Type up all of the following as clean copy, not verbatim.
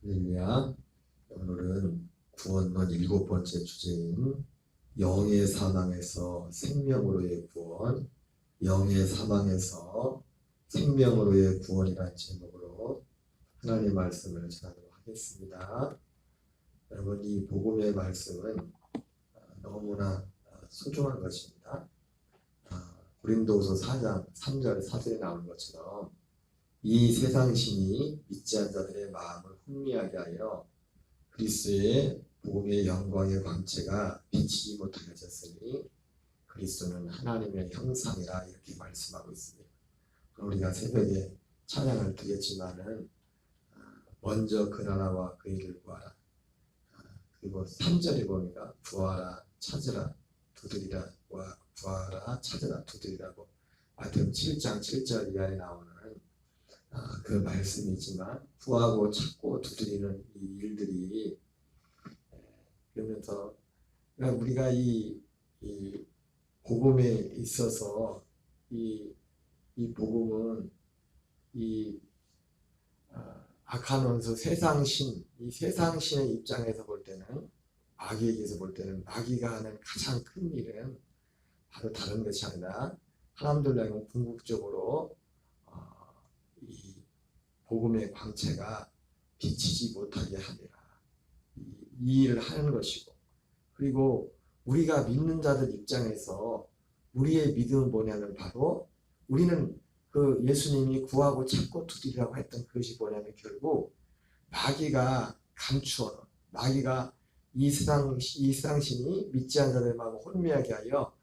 할렐루야. 오늘은 구원론 7번째 주제인 영의 사망에서 생명으로의 구원, 영의 사망에서 생명으로의 구원이라는 제목으로 하나님의 말씀을 전하도록 하겠습니다. 여러분, 이 복음의 말씀은 너무나 소중한 것입니다. 고린도후서 4장 3절 4절에 나오는 것처럼 이 세상 신이 믿지 않는 자들의 마음을 혼미하게 하여 그리스도의 복음의 영광의 광채가 비치지 못하게 하셨으니 그리스도는 하나님의 형상이라 이렇게 말씀하고 있습니다. 우리가 새벽에 찬양을 드렸지만은 먼저 그 나라와 그 일을 구하라. 그리고 3절에 보니까 구하라 찾으라 두드리라 구하라 찾으라 두드리라고 마태복음 7장 7절 이하에 나오는 그 말씀이지만 구하고 찾고 두드리는 이 일들이 그러면서 우리가 이 복음에 있어서 이 복음은 이 악한 원수 세상신 이 세상신의 입장에서 볼 때는 마귀에게서 볼 때는 마귀가 하는 가장 큰 일은 바로 다른 것이 아니라 사람들 향해 궁극적으로 이 복음의 광채가 비치지 못하게 하리라. 이 일을 하는 것이고, 그리고 우리가 믿는 자들 입장에서 우리의 믿음은 뭐냐면 바로 우리는 그 예수님이 구하고 찾고 두드리라고 했던 그것이 뭐냐면 결국 마귀가 감추어놓은 마귀가 이 세상신이 믿지 않는 자들의 마음을 혼미하게 하여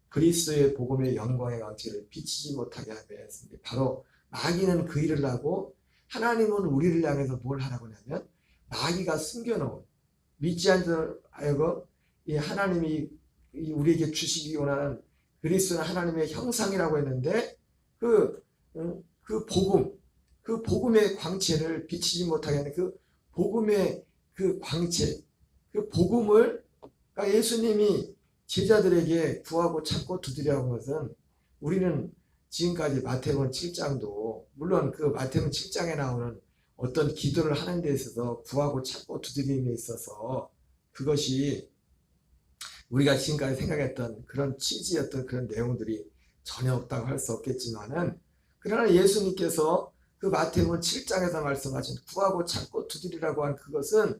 그리스도의 복음의 영광의 광채를 비치지 못하게 하게 했습니다. 바로 마귀는 그 일을 하고 하나님은 우리를 향해서 뭘 하라고 하냐면 마귀가 숨겨놓은 믿지 않는 자들 하여금 이 하나님이 우리에게 주시기 원하는 그리스도는 하나님의 형상이라고 했는데 그 복음의 광채를 비치지 못하게 하는 그 복음의 그 광채, 그 복음을 그러니까 예수님이 제자들에게 구하고 찾고 두드리라는 것은 우리는 지금까지 마태복음 7장도 물론 그 마태복음 7장에 나오는 어떤 기도를 하는 데 있어서 구하고 찾고 두드림에 있어서 그것이 우리가 지금까지 생각했던 그런 취지였던 그런 내용들이 전혀 없다고 할 수 없겠지만은 그러나 예수님께서 그 마태복음 7장에서 말씀하신 구하고 찾고 두드리라고 한 그것은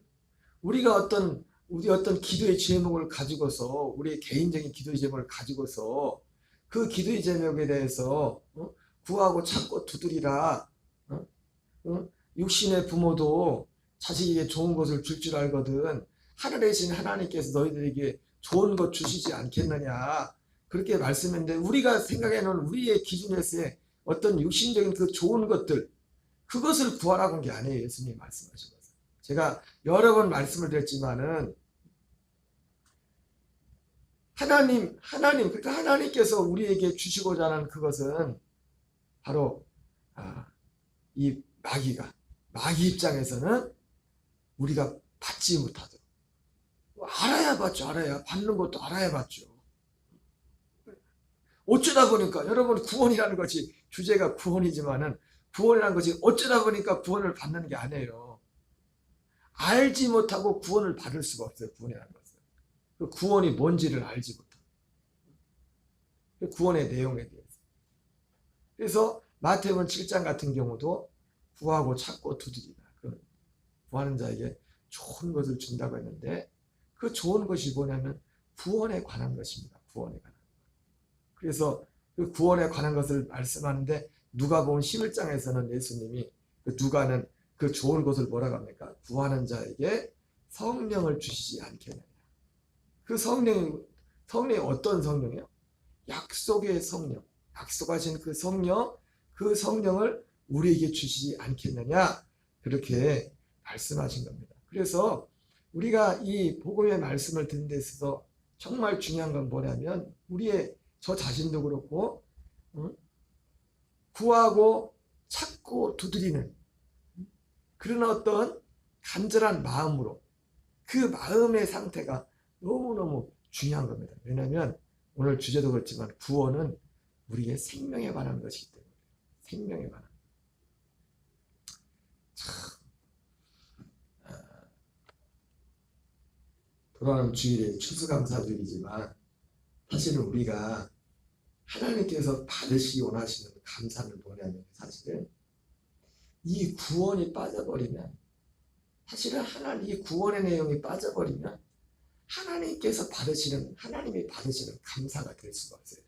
우리가 어떤 기도의 제목을 가지고서 우리의 개인적인 기도의 제목을 가지고서 그 기도의 제목에 대해서 구하고 찾고 두드리라. 육신의 부모도 자식에게 좋은 것을 줄 줄 알거든 하늘에 계신 하나님께서 너희들에게 좋은 것 주시지 않겠느냐 그렇게 말씀했는데 우리가 생각해 놓은 우리의 기준에서의 어떤 육신적인 그 좋은 것들 그것을 구하라고 한 게 아니에요. 예수님이 말씀하신 것은 제가 여러 번 말씀을 드렸지만은 그러니까 하나님께서 우리에게 주시고자 하는 그것은 바로 이 마귀 입장에서는 우리가 받지 못하도록 알아야 받죠. 받는 것도 알아야 받죠. 어쩌다 보니까 여러분 구원이라는 것이 주제가 구원이지만은 구원이라는 것이 어쩌다 보니까 구원을 받는 게 아니에요. 알지 못하고 구원을 받을 수가 없어요. 구원이라는 것은. 그 구원이 뭔지를 알지 못하고 그 구원의 내용에 대해서. 그래서 마태복음 7장 같은 경우도 구하고 찾고 두드리라. 구하는 자에게 좋은 것을 준다고 했는데 그 좋은 것이 뭐냐면 구원에 관한 것입니다. 구원에 관한 것. 그래서 그 구원에 관한 것을 말씀하는데 누가복음 11장에서는 예수님이 누가는 그 좋은 것을 뭐라고 합니까? 구하는 자에게 성령을 주시지 않겠느냐. 그 성령이 어떤 성령이요? 약속의 성령. 약속하신 그 성령을 우리에게 주시지 않겠느냐. 그렇게 말씀하신 겁니다. 그래서 우리가 이 복음의 말씀을 듣는 데 있어서 정말 중요한 건 뭐냐면 저 자신도 그렇고 구하고 찾고 두드리는 그런 어떤 간절한 마음으로 그 마음의 상태가 너무너무 중요한 겁니다. 왜냐하면 오늘 주제도 그렇지만 구원은 우리의 생명에 관한 것이기 때문에 생명에 관한 참 돌아오는 주일이 추수감사주일이지만 사실은 우리가 하나님께서 받으시기 원하시는 감사는 뭐냐면 사실은 이 구원이 빠져버리면 사실은 하나님 이 구원의 내용이 빠져버리면 하나님이 받으시는 감사가 될 수가 없어요.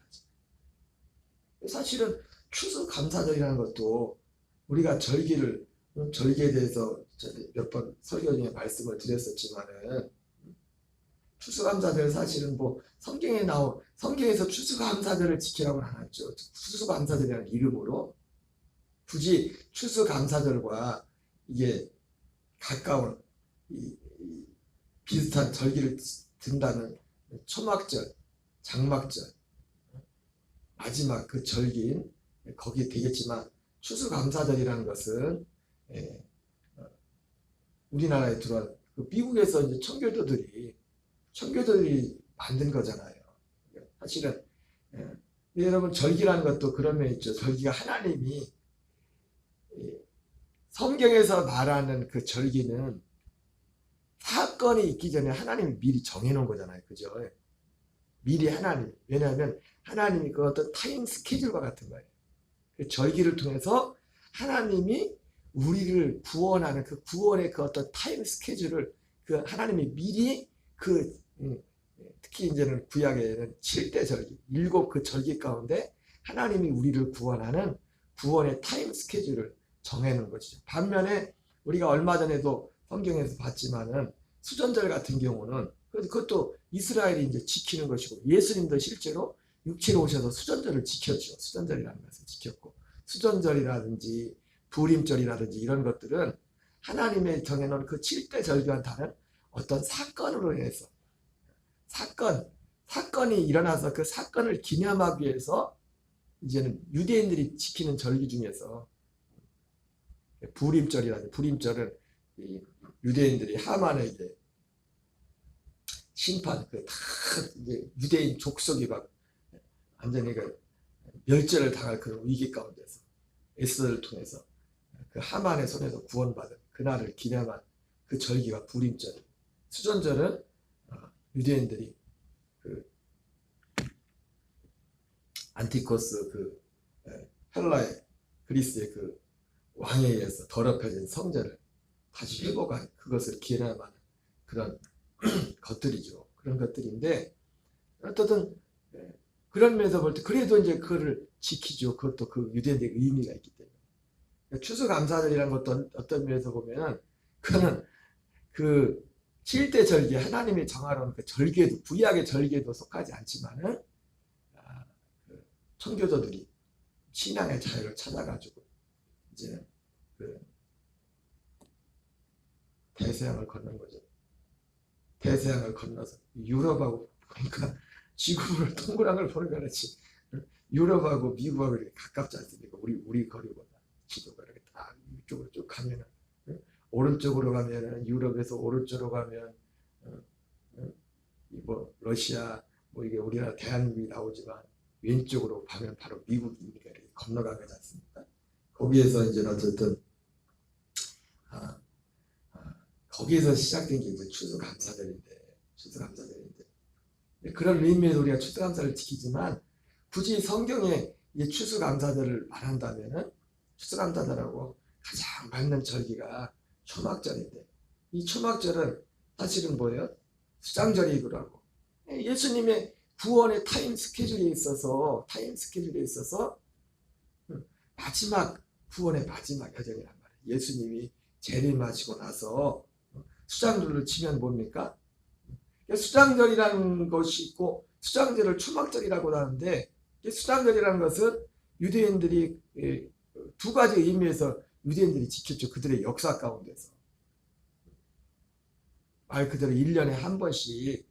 사실은 추수감사절이라는 것도 우리가 절기에 대해서 몇 번 설교 중에 말씀을 드렸었지만은 추수감사절 사실은 뭐 성경에서 추수감사절을 지키라고는 안 하죠. 추수감사절이라는 이름으로 굳이 추수감사절과 이게 가까운 비슷한 절기를 든다는 초막절, 장막절, 마지막 그 절기인 거기에 되겠지만 추수감사절이라는 것은 우리나라에 들어온 미국에서 이제 청교도들이 만든 거잖아요. 사실은 여러분 절기라는 것도 그런 면이 있죠. 절기가 하나님이 성경에서 말하는 그 절기는 사건이 있기 전에 하나님이 미리 정해놓은 거잖아요. 그죠? 미리 왜냐하면 하나님이 그 어떤 타임 스케줄과 같은 거예요. 그 절기를 통해서 하나님이 우리를 구원하는 그 구원의 그 어떤 타임 스케줄을 그 하나님이 미리 특히 이제는 구약에는 7대 절기, 7 그 절기 가운데 하나님이 우리를 구원하는 구원의 타임 스케줄을 정해놓은 것이죠. 반면에 우리가 얼마 전에도 성경에서 봤지만은 수전절 같은 경우는 그것도 이스라엘이 이제 지키는 것이고 예수님도 실제로 육체로 오셔서 수전절을 지켰죠. 수전절이라는 것을 지켰고 수전절이라든지 부림절이라든지 이런 것들은 하나님의 정해놓은 그 7대 절기와는 다른 어떤 사건으로 인해서 사건이 일어나서 그 사건을 기념하기 위해서 이제는 유대인들이 지키는 절기 중에서 부림절은 유대인들이 하만의 이제 심판 다 이제 유대인 족속이 막 완전히 멸절을 당할 그런 위기 가운데서 에스더를 통해서 그 하만의 손에서 구원받은 그날을 기념한 그 절기가 부림절. 수전절은 유대인들이 그 안티코스 헬라의 그리스의 그 왕에 의해서 더럽혀진 성전을 다시 회복한 그것을 기념하는 그런 것들이죠. 그런 것들인데 어떻든 그런 면에서 볼 때 그래도 이제 그거를 지키죠. 그것도 그 유대인의 의미가 있기 때문에. 추수감사절이라는 것도 어떤 면에서 보면은 그는 그 7대 절기 하나님이 정하놓은 그 절기에도 구약의 절기에도 속하지 않지만은 그 청교도들이 신앙의 자유를 찾아가지고 이제 그 대서양을 건넌 거죠. 대서양을 건너서 유럽하고 그러니까 지구를 동그랑을 보는 거 같이 유럽하고 미국하고 이렇게 가깝지 않습니까? 우리 거리보다 지도가 이렇게 딱 이쪽으로 쭉 가면은 오른쪽으로 가면은 유럽에서 오른쪽으로 가면 뭐 러시아 뭐 이게 우리나라 대한민국이 나오지만 왼쪽으로 가면 바로 미국이니까 이렇게 건너가게 되지 않습니까? 거기에서 이제 어쨌든 거기에서 시작된 게 이제 추수감사절인데 그런 의미에서 우리가 추수감사를 지키지만 굳이 성경에 이 추수감사절을 말한다면은 추수감사절하고 가장 맞는 절기가 초막절인데 이 초막절은 사실은 뭐예요? 수장절이기도 하고 예수님의 구원의 타임 스케줄에 있어서 구원의 마지막 여정이란 말이에요. 예수님이 재림하시고 나서 수장절을 치면 뭡니까? 수장절이라는 것이 있고 수장절을 초막절이라고 하는데 수장절이라는 것은 유대인들이 두 가지 의미에서 유대인들이 지켰죠. 그들의 역사 가운데서 말 그대로 1년에 한 번씩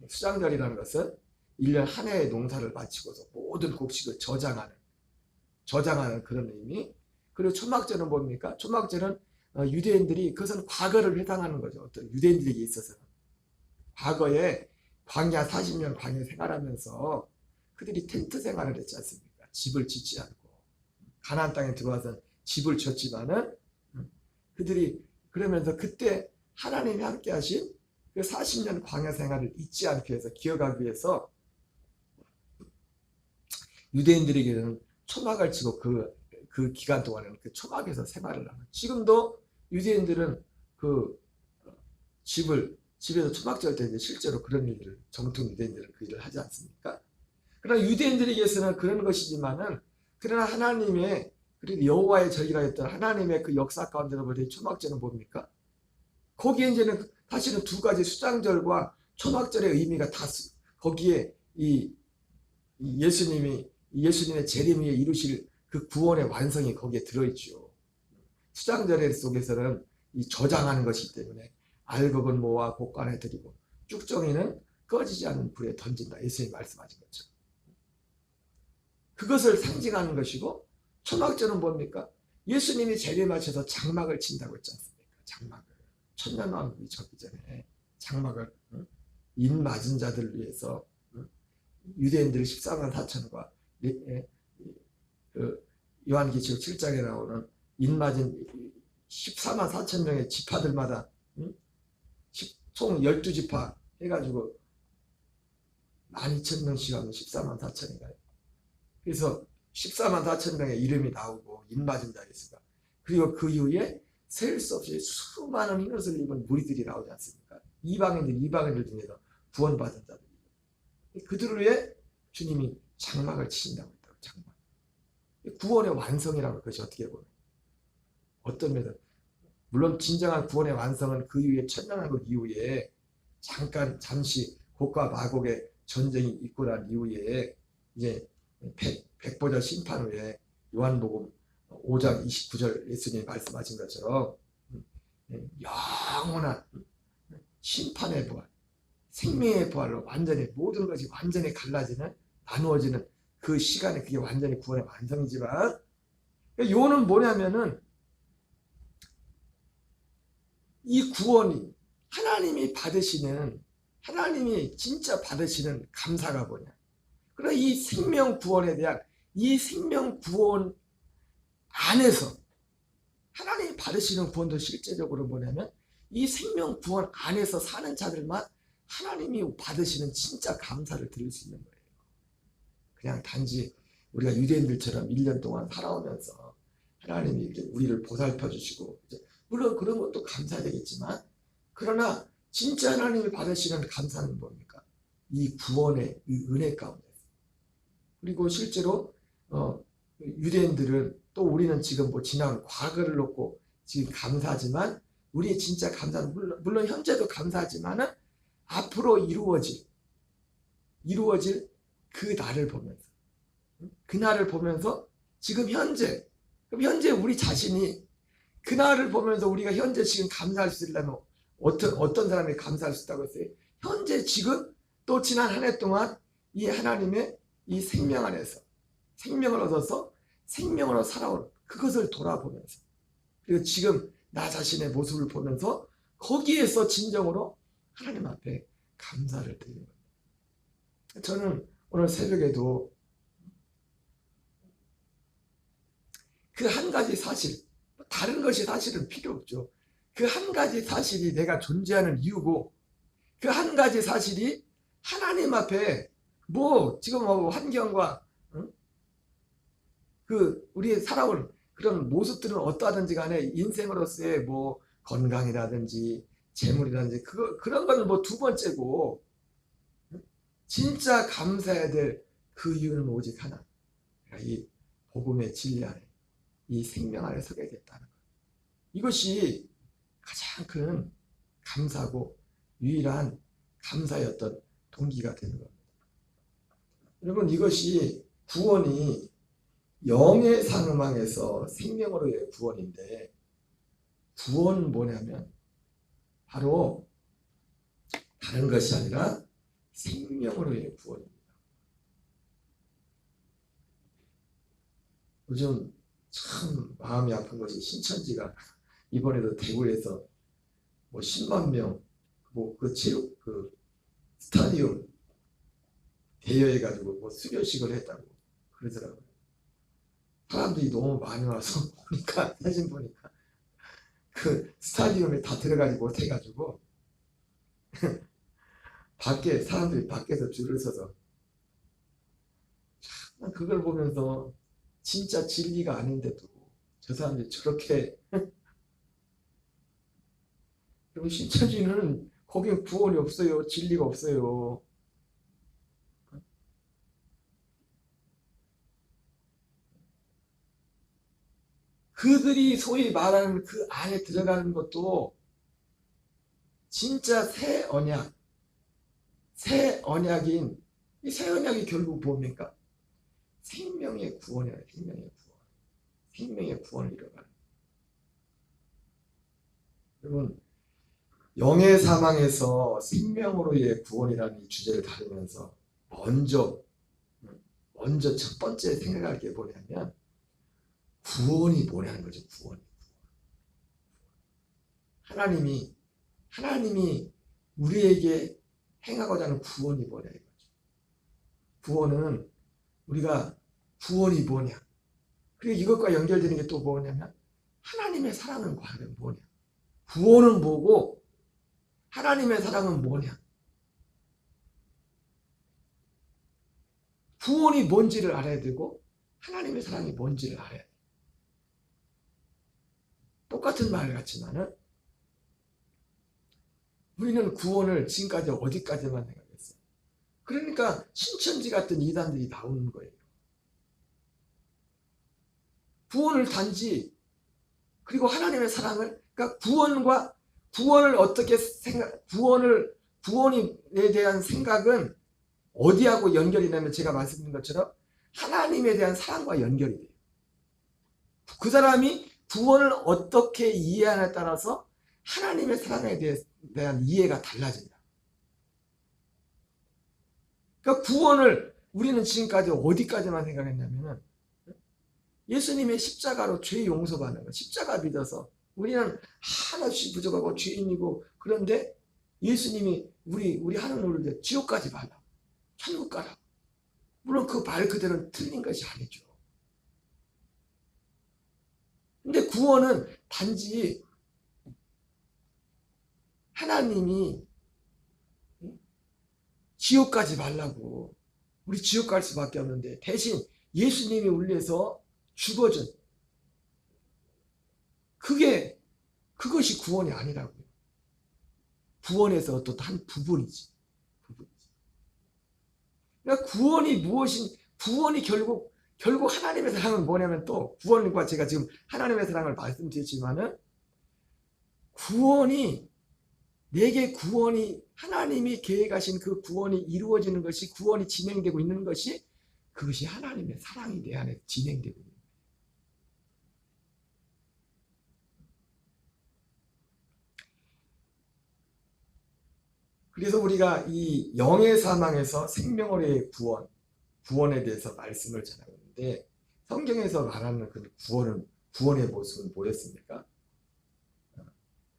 수장절이라는 것은 1년 한 해의 농사를 마치고서 모든 곡식을 저장하는 그런 의미. 그리고 초막절은 뭡니까? 초막절은 유대인들이 그것은 과거를 회상하는 거죠. 어떤 유대인들에게 있어서는 과거에 광야 40년 광야 생활하면서 그들이 텐트 생활을 했지 않습니까? 집을 짓지 않고 가나안 땅에 들어와서 집을 졌지만은 그들이 그러면서 그때 하나님이 함께 하신 그 40년 광야 생활을 잊지 않기 위해서, 기억하기 위해서 유대인들에게는 초막을 치고 그 기간 동안에는 그 초막에서 생활을 하는. 지금도 유대인들은 그 집에서 초막 지을 때 이제 실제로 그런 일들을, 정통 유대인들은 그 일을 하지 않습니까? 그러나 유대인들에게서는 그런 것이지만은, 그러나 하나님의, 그리고 여호와의 절기라 했던 하나님의 그 역사 가운데서 볼 초막절은 뭡니까? 거기에 이제는 사실은 두 가지, 수장절과 초막절의 의미가 다 거기에 예수님의 재림 위에 이루실 그 구원의 완성이 거기에 들어있죠. 수장절 속에서는 이 저장하는 것이기 때문에 알곡은 모아 곡간에 드리고 쭉정이는 꺼지지 않는 불에 던진다. 예수님이 말씀하신 것처럼. 그것을 상징하는 것이고, 초막절은 뭡니까? 예수님이 재림하셔서 장막을 친다고 했지 않습니까? 장막을. 천년왕국이 적기 전에 장막을, 인 맞은 자들을 위해서, 유대인들 14만 4천과 그 요한계시록 7장에 나오는 인 맞은 14만 4천 명의 지파들마다 총 12지파 해가지고 12,000명씩 하면 14만 4천인가요? 그래서 14만 4천 명의 이름이 나오고 인 맞은 자의 수가, 그리고 그 이후에 셀 수 없이 수많은 흰옷을 입은 무리들이 나오지 않습니까? 이방인들 중에서 구원받은 자들, 그들을 위해 주님이 장막을 치신다고 했다고. 장막, 구원의 완성이라고. 그것이 어떻게 보면 어떤 면에서, 물론 진정한 구원의 완성은 그 이후에 천년왕국 이후에 잠시 곡과 마곡의 전쟁이 있고 난 이후에 이제 백보자 심판 후에 요한복음 5장 29절 예수님이 말씀하신 것처럼 영원한 심판의 부활, 생명의 부활로 완전히 모든 것이 완전히 갈라지는, 나누어지는 그 시간에 그게 완전히 구원의 완성이지만, 요는 뭐냐면은 이 구원이 하나님이 진짜 받으시는 감사가 뭐냐. 그러나 이 생명 구원에 대한, 이 생명 구원 안에서 하나님이 받으시는 구원도 실제적으로 뭐냐면, 이 생명 구원 안에서 사는 자들만 하나님이 받으시는 진짜 감사를 드릴 수 있는 거예요. 그냥 단지 우리가 유대인들처럼 1년 동안 살아오면서 하나님이 우리를 보살펴 주시고, 물론 그런 것도 감사되겠지만, 그러나 진짜 하나님이 받으시는 감사는 뭡니까? 이 구원의 이 은혜 가운데서. 그리고 실제로 유대인들은, 또 우리는 지금 뭐 지난 과거를 놓고 지금 감사하지만, 우리의 진짜 감사는 물론 현재도 감사하지만은 앞으로 이루어질 그 날을 보면서, 그날을 보면서 지금 현재, 그럼 현재 우리 자신이 그날을 보면서 우리가 현재 지금 감사할 수 있으려면 어떤 사람이 감사할 수 있다고 했어요? 현재 지금 또 지난 한 해 동안 이 하나님의 이 생명 안에서 생명을 얻어서 생명으로 살아온 그것을 돌아보면서, 그리고 지금 나 자신의 모습을 보면서 거기에서 진정으로 하나님 앞에 감사를 드리는 겁니다. 저는 오늘 새벽에도 그 한 가지 사실, 다른 것이 사실은 필요 없죠. 그 한 가지 사실이 내가 존재하는 이유고, 그 한 가지 사실이 하나님 앞에 뭐 지금 뭐 환경과 그 우리의 살아온 그런 모습들은 어떠하든지 간에 인생으로서의 뭐 건강이라든지 재물이라든지 그런 건 뭐 두 번째고, 진짜 감사해야 될 그 이유는 오직 하나, 이 복음의 진리 안에, 이 생명 안에 서게 됐다는 것. 이것이 가장 큰 감사고 유일한 감사였던 동기가 되는 겁니다. 여러분, 이것이 구원이 영의 상음항에서 생명으로의 구원인데, 구원은 뭐냐면 바로 다른 것이 아니라 생명으로의 구원입니다. 요즘 참 마음이 아픈 것이, 신천지가 이번에도 대구에서 뭐 10만 명 뭐 그 체육 그 스타디움 대여해가지고 뭐 수료식을 했다고 그러더라고요. 사람들이 너무 많이 와서 보니까, 사진 보니까 그 스타디움에 다 들어가지 못해가지고 밖에 사람들이 밖에서 줄을 서서 난 그걸 보면서 진짜 진리가 아닌데도 저 사람들이 저렇게 그리고 신천지는 거긴 구원이 없어요. 진리가 없어요. 그들이 소위 말하는 그 안에 들어가는 것도 진짜 새 언약인 이 새 언약이 결국 뭡니까? 생명의 구원이에요. 생명의 구원. 생명의 구원을 이뤄가는. 여러분 영의 사망에서 생명으로의 구원이라는 이 주제를 다루면서 먼저 첫 번째 생각할 게 뭐냐면 구원이 뭐냐는 거죠. 구원. 하나님이 우리에게 행하고자 하는 구원이 뭐냐 이거죠. 구원은 우리가 구원이 뭐냐. 그리고 이것과 연결되는 게 또 뭐냐면 하나님의 사랑은 과연 뭐냐. 구원은 뭐고 하나님의 사랑은 뭐냐. 구원이 뭔지를 알아야 되고 하나님의 사랑이 뭔지를 알아야 돼. 똑같은 말 같지만은 우리는 구원을 지금까지 어디까지만 생각했어요. 그러니까 신천지 같은 이단들이 나오는 거예요. 구원을 단지 그리고 하나님의 사랑을 그러니까 구원을 어떻게 구원에 대한 생각은 어디하고 연결이 되면 제가 말씀드린 것처럼 하나님에 대한 사랑과 연결이 돼요. 그 사람이 구원을 어떻게 이해하냐에 따라서 하나님의 사랑에 대한 이해가 달라진다. 그러니까 구원을 우리는 지금까지 어디까지만 생각했냐면은 예수님의 십자가로 죄 용서받는 거. 십자가 믿어서 우리는 한없이 부족하고 죄인이고 그런데 예수님이 우리 하는 노릇에 지옥까지 가라. 천국 가라. 물론 그 말 그대로는 틀린 것이 아니죠. 근데 구원은 단지 하나님이 지옥 가지 말라고 우리 지옥 갈 수밖에 없는데 대신 예수님이 우리 위해서 죽어준 그것이 구원이 아니라고요. 구원에서 또 한 부분이지. 그러니까 구원이 결국 하나님의 사랑은 뭐냐면 또 구원과 제가 지금 하나님의 사랑을 말씀드렸지만은 내게 구원이 하나님이 계획하신 그 구원이 이루어지는 것이 구원이 진행되고 있는 것이 그것이 하나님의 사랑이 내 안에 진행되고 있는 거예요. 그래서 우리가 이 영의 사망에서 생명으로의 구원에 대해서 말씀을 전하는데 성경에서 말하는 그 구원의 모습은 뭐였습니까?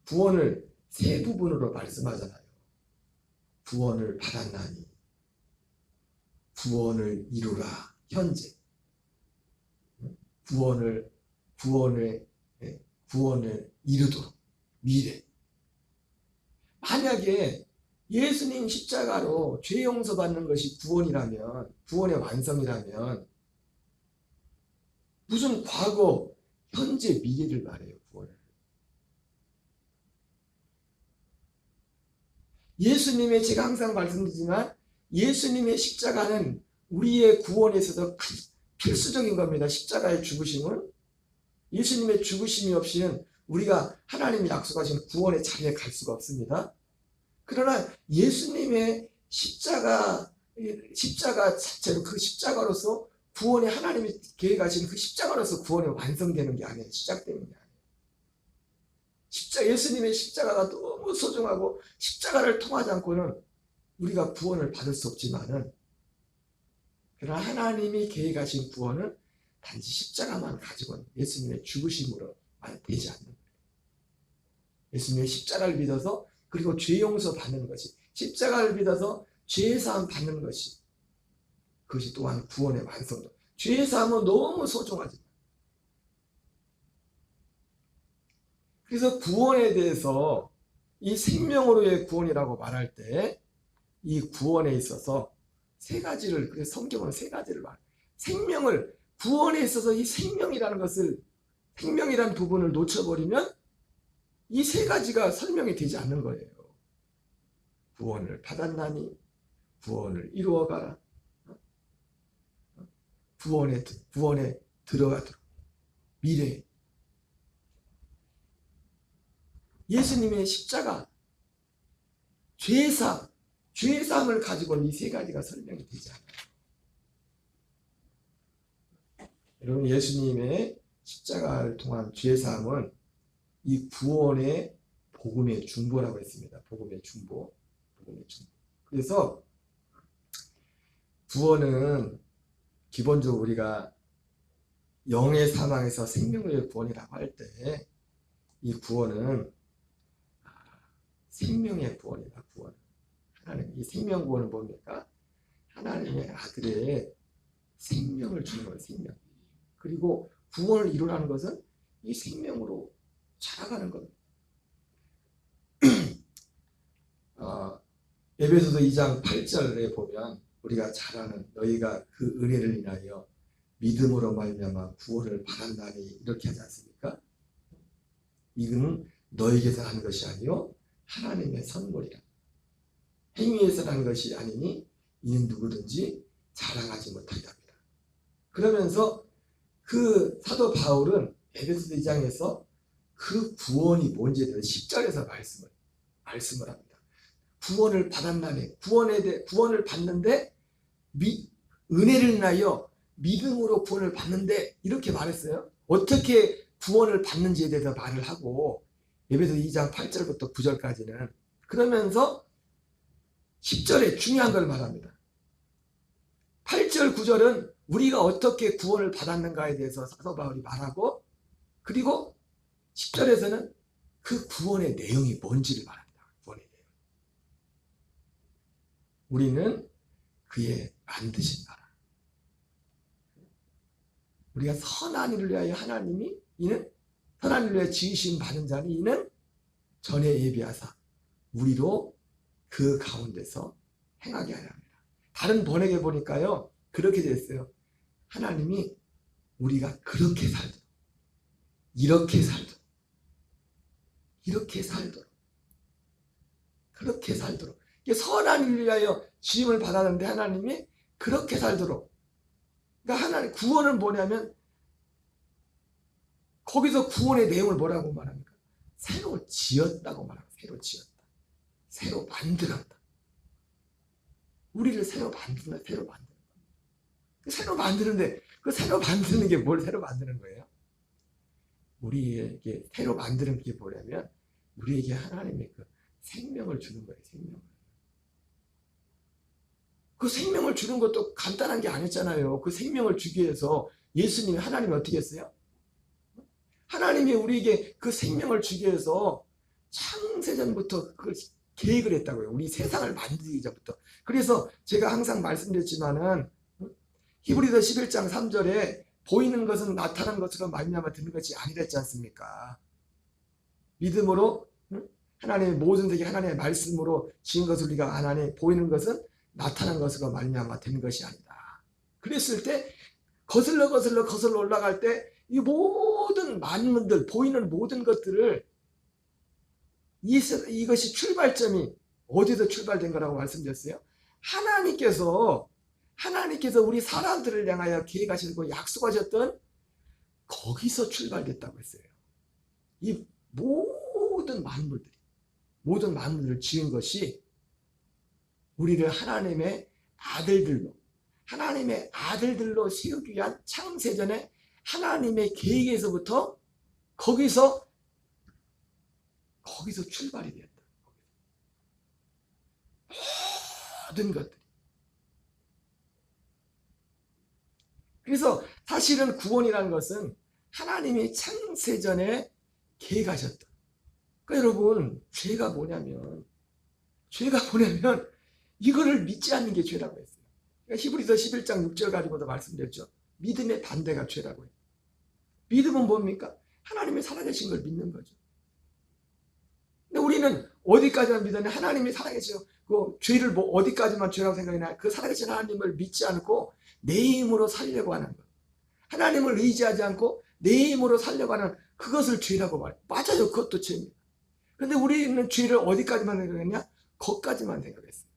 구원을 세 부분으로 말씀하잖아요. 구원을 받았나니, 구원을 이루라, 현재. 구원을 이루도록, 미래. 만약에 예수님 십자가로 죄 용서받는 것이 구원의 완성이라면 무슨 과거, 현재, 미래를 말해요. 구원을. 제가 항상 말씀드리지만 예수님의 십자가는 우리의 구원에 있어서 필수적인 겁니다. 십자가의 죽으심은 예수님의 죽으심이 없이는 우리가 하나님이 약속하신 구원의 자리에 갈 수가 없습니다. 그러나 예수님의 십자가 자체로 그 십자가로서 하나님이 계획하신 그 십자가로서 구원이 완성되는 게 아니에요. 시작되는 게 아니에요. 예수님의 십자가가 너무 소중하고 십자가를 통하지 않고는 우리가 구원을 받을 수 없지만은 그러나 하나님이 계획하신 구원은 단지 십자가만 가지고는 예수님의 죽으심으로만 되지 않는 거예요. 예수님의 십자가를 믿어서 그리고 죄 용서 받는 것이 십자가를 믿어서 죄 사함 받는 것이 그것이 또한 구원의 완성도. 죄 사함은 너무 소중하지만 그래서 구원에 대해서 이 생명으로의 구원이라고 말할 때 이 구원에 있어서 세 가지를, 그래서 성경은 세 가지를 말해요. 생명을, 구원에 있어서 이 생명이라는 것을, 생명이라는 부분을 놓쳐버리면 이 세 가지가 설명이 되지 않는 거예요. 구원을 받았나니 구원을 이루어가라. 구원에 들어가도록. 미래. 예수님의 십자가, 죄사함을 가지고는 이 세 가지가 설명이 되지 않아요. 여러분, 예수님의 십자가를 통한 죄사함은 이 구원의 복음의 중보라고 했습니다. 복음의 중보. 그래서 구원은 기본적으로 우리가 영의 사망에서 생명의 구원이라고 할 때 이 구원은 생명의 구원이다. 구원. 하나님, 이 생명 구원은 뭡니까? 하나님의 아들의 생명을 주는 거예요. 생명. 그리고 구원을 이루라는 것은 이 생명으로 자라가는 겁니다. 에베소서 2장 8절에 보면 우리가 잘 아는 너희가 그 은혜를 인하여 믿음으로 말미암아 구원을 받았나니 이렇게 하지 않습니까? 이는 너희에게서 하는 것이 아니요 하나님의 선물이라. 행위에서 하는 것이 아니니 이는 누구든지 자랑하지 못한답니다. 그러면서 그 사도 바울은 에베소서 2장에서 그 구원이 뭔지에 대해서 10절에서 말씀을 합니다. 구원을 받았나니, 구원을 받는데 은혜를 인하여 믿음으로 구원을 받는데 이렇게 말했어요. 어떻게 구원을 받는지에 대해서 말을 하고 에베소서 2장 8절부터 9절까지는 그러면서 10절에 중요한 걸 말합니다. 8절 9절은 우리가 어떻게 구원을 받았는가에 대해서 사도 바울이 말하고, 그리고 10절에서는 그 구원의 내용이 뭔지를 말합니다. 구원의 내용. 우리는 그의 만드신 나라. 우리가 선한 일을 위하여 이는 선한 일을 위하여 지으심 받은 자니 이는 전에 예비하사 우리로 그 가운데서 행하게 하려 합니다. 다른 번역에 보니까요 그렇게 됐어요. 하나님이 우리가 그렇게 살도록, 이렇게 살도록, 그렇게 살도록 선한 일을 위하여 지음을 받았는데 하나님이 그렇게 살도록. 그러니까 하나님 구원은 뭐냐면 거기서 구원의 내용을 뭐라고 말합니까? 새로 지었다고 말합니다. 새로 지었다. 새로 만들었다. 우리를 새로 만든다. 새로 만드는데 그 새로 만드는 게 뭘 새로 만드는 거예요? 우리에게 새로 만드는 게 뭐냐면 우리에게 하나님의 그 생명을 주는 거예요. 생명을. 그 생명을 주는 것도 간단한 게 아니었잖아요. 그 생명을 주기 위해서 예수님이, 하나님이 어떻게 했어요? 하나님이 우리에게 그 생명을 주기 위해서 창세전부터 그걸 계획을 했다고요. 우리 세상을 만들기 전부터. 그래서 제가 항상 말씀드렸지만은 히브리서 11장 3절에 보이는 것은 나타난 것으로 말미암아 듣는 것이 아니랬지 않습니까? 믿음으로 하나님의 모든 세계 하나님의 말씀으로 지은 것을 우리가 안 하니 보이는 것은 나타난 것으로 말미암아 된 것이 아니다. 그랬을 때 거슬러 올라갈 때 이 모든 만물들, 보이는 모든 것들을 이것이 출발점이 어디서 출발된 거라고 말씀드렸어요? 하나님께서 우리 사람들을 향하여 계획하시고 약속하셨던 거기서 출발됐다고 했어요. 이 모든 만물들을 지은 것이 우리를 하나님의 아들들로 세우기 위한 창세전에 하나님의 계획에서부터 거기서 출발이 되었다. 모든 것들이. 그래서 사실은 구원이라는 것은 하나님이 창세전에 계획하셨다. 그러니까 여러분, 죄가 뭐냐면 이거를 믿지 않는 게 죄라고 했어요. 그러니까 히브리서 11장 6절 가지고도 말씀드렸죠. 믿음의 반대가 죄라고 해요. 믿음은 뭡니까? 하나님의 살아계신 걸 믿는 거죠. 근데 우리는 어디까지만 믿었냐? 하나님이 살아계셔. 그 죄를 뭐 어디까지만 죄라고 생각이나 그 살아계신 하나님을 믿지 않고 내 힘으로 살려고 하는 것. 하나님을 의지하지 않고 내 힘으로 살려고 하는 그것을 죄라고 말해. 맞아요. 그것도 죄입니다. 그런데 우리는 죄를 어디까지만 생각했냐? 거기까지만 생각했어요.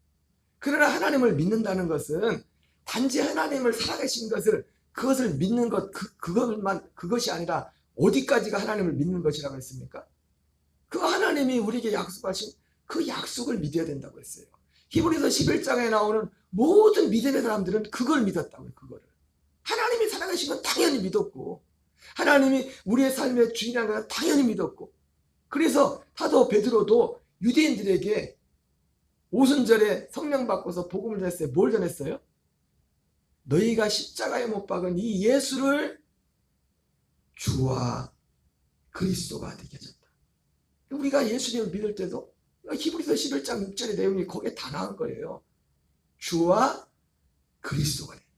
그러나 하나님을 믿는다는 것은 단지 하나님을 살아계신 것을 그것을 믿는 것 그것이 아니라 어디까지가 하나님을 믿는 것이라고 했습니까? 그 하나님이 우리에게 약속하신 그 약속을 믿어야 된다고 했어요. 히브리서 11장에 나오는 모든 믿음의 사람들은 그걸 믿었다고요. 그거를. 하나님이 살아계신 건 당연히 믿었고 하나님이 우리의 삶의 주인이라는 건 당연히 믿었고 그래서 사도 베드로도 유대인들에게 오순절에 성령 받고서 복음을 전했어요. 뭘 전했어요? 너희가 십자가에 못 박은 이 예수를 주와 그리스도가 되게 하셨다. 우리가 예수님을 믿을 때도 히브리서 11장 6절의 내용이 거기에 다 나온 거예요. 주와 그리스도가 된다.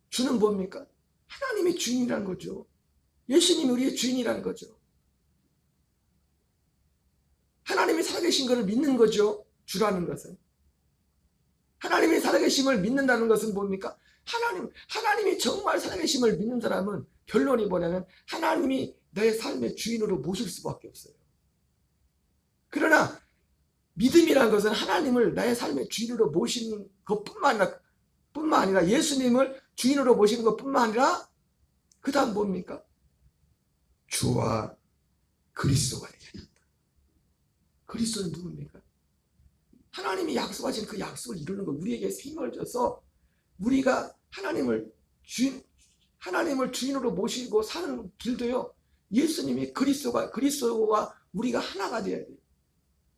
주는 뭡니까? 하나님이 주인이라는 거죠. 예수님이 우리의 주인이라는 거죠. 하나님이 살아계신 것을 믿는 거죠. 주라는 것은. 하나님이 살아계심을 믿는다는 것은 뭡니까? 하나님이 정말 살아계심을 믿는 사람은 결론이 뭐냐면 하나님이 내 삶의 주인으로 모실 수밖에 없어요. 그러나 믿음이라는 것은 하나님을 나의 삶의 주인으로 모시는 것뿐만 아니라 예수님을 주인으로 모시는 것뿐만 아니라 그 다음 뭡니까? 주와 그리스도가 되게 하셨다. 그리스도는 누굽니까? 하나님이 약속하신 그 약속을 이루는 것, 우리에게 생명을 줘서 우리가 하나님을 주인으로 모시고 사는 길도요. 예수님이 그리스도와 우리가 하나가 되어야 돼요.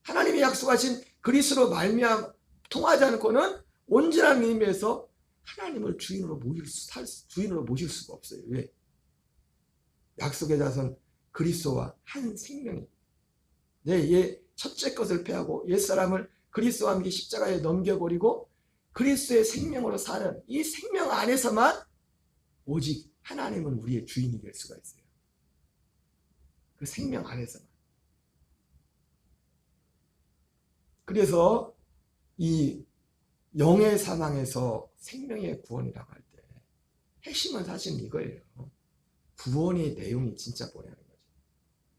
하나님이 약속하신 그리스도로 말미암아 통하지 않고는 온전한 의미에서 하나님을 주인으로 모실 수가 없어요. 왜? 약속의 자손 그리스도와 한 생명이 내 첫째 것을 패하고 옛사람을 그리스도와 함께 십자가에 넘겨버리고 그리스도의 생명으로 사는 이 생명 안에서만 오직 하나님은 우리의 주인이 될 수가 있어요. 그 생명 안에서만. 그래서 이 영의 사망에서 생명의 구원이라고 할 때 핵심은 사실 이거예요. 구원의 내용이 진짜 뭐냐는 거죠.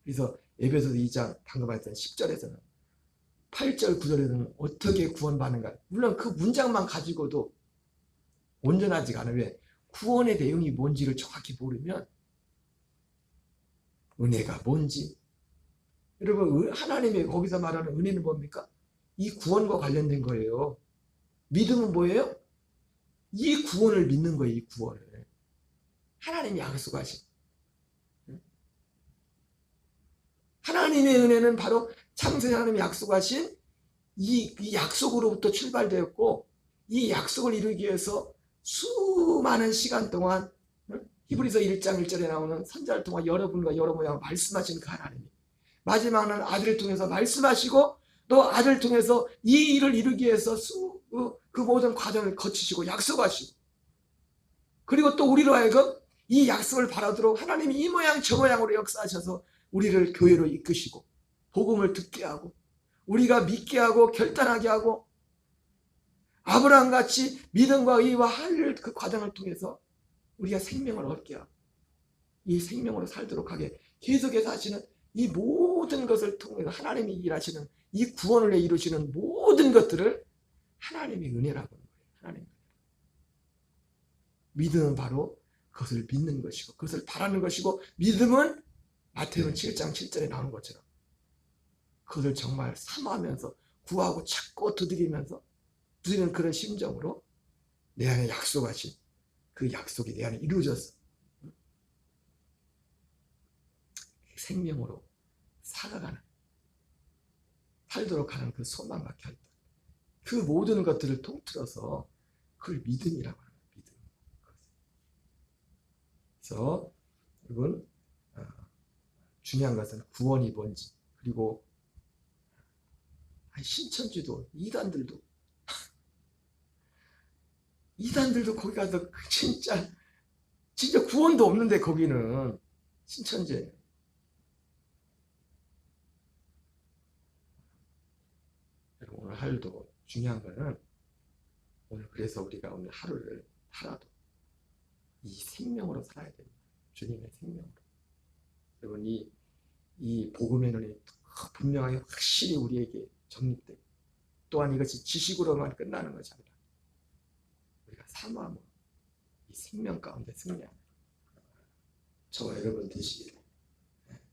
그래서 에베소서 2장 방금 말했던 10절에서는 8절 9절에서는 어떻게 구원받는가. 물론 그 문장만 가지고도 온전하지가 않아요. 왜? 구원의 내용이 뭔지를 정확히 모르면 은혜가 뭔지. 여러분 하나님이 거기서 말하는 은혜는 뭡니까? 이 구원과 관련된 거예요. 믿음은 뭐예요? 이 구원을 믿는 거예요. 이 구원을. 하나님이 약속하신. 하나님의 은혜는 바로 창세기 하나님이 약속하신 이 약속으로부터 출발되었고 이 약속을 이루기 위해서 수많은 시간 동안 히브리서 1장 1절에 나오는 선지자를 통해 여러분과 여러 모양 말씀하신 그 하나님이 마지막은 아들을 통해서 말씀하시고 또 아들을 통해서 이 일을 이루기 위해서 그 모든 과정을 거치시고 약속하시고 그리고 또 우리로 하여금 이 약속을 바라도록 하나님이 이 모양 저 모양으로 역사하셔서 우리를 교회로 이끄시고 복음을 듣게 하고 우리가 믿게 하고 결단하게 하고 아브라함같이 믿음과 의와 할일 그 과정을 통해서 우리가 생명을 얻게 하고 이 생명으로 살도록 하게 계속해서 하시는 이 모든 것을 통해서 하나님이 일하시는 이 구원을 이루시는 모든 것들을 하나님의 은혜라고 하는 거예요. 하나님의 은혜. 믿음은 바로 그것을 믿는 것이고 그것을 바라는 것이고 믿음은 마태복음 7장 7절에 나오는 것처럼 그것을 정말 사모하면서 구하고 찾고 두드리면서 누리는 그런 심정으로 내 안에 약속하신 그 약속이 내 안에 이루어져서 생명으로 살도록 하는 그 소망과 결단 그 모든 것들을 통틀어서 그걸 믿음이라고 하는 거예요. 믿음. 그래서 여러분 중요한 것은 구원이 뭔지 그리고 신천지도 이단들도 거기 가서 진짜 구원도 없는데 거기는 신천지예요. 하루도 중요한 거는 오늘 그래서 우리가 오늘 하루를 살아도 이 생명으로 살아야 됩니다. 주님의 생명으로. 여러분 이 복음의 눈이 분명하게 확실히 우리에게 정립되고 또한 이것이 지식으로만 끝나는 것이 아니라 우리가 사모함으로 이 생명 가운데 승리하는 저와 여러분 되시기를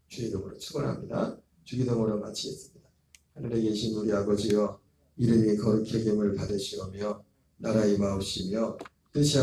주의 이름으로 축원합니다. 주기도문으로 마치겠습니다. 하늘에 계신 우리 아버지여 이름이 거룩히 여김을 받으시오며 나라의 마옵시며 뜻이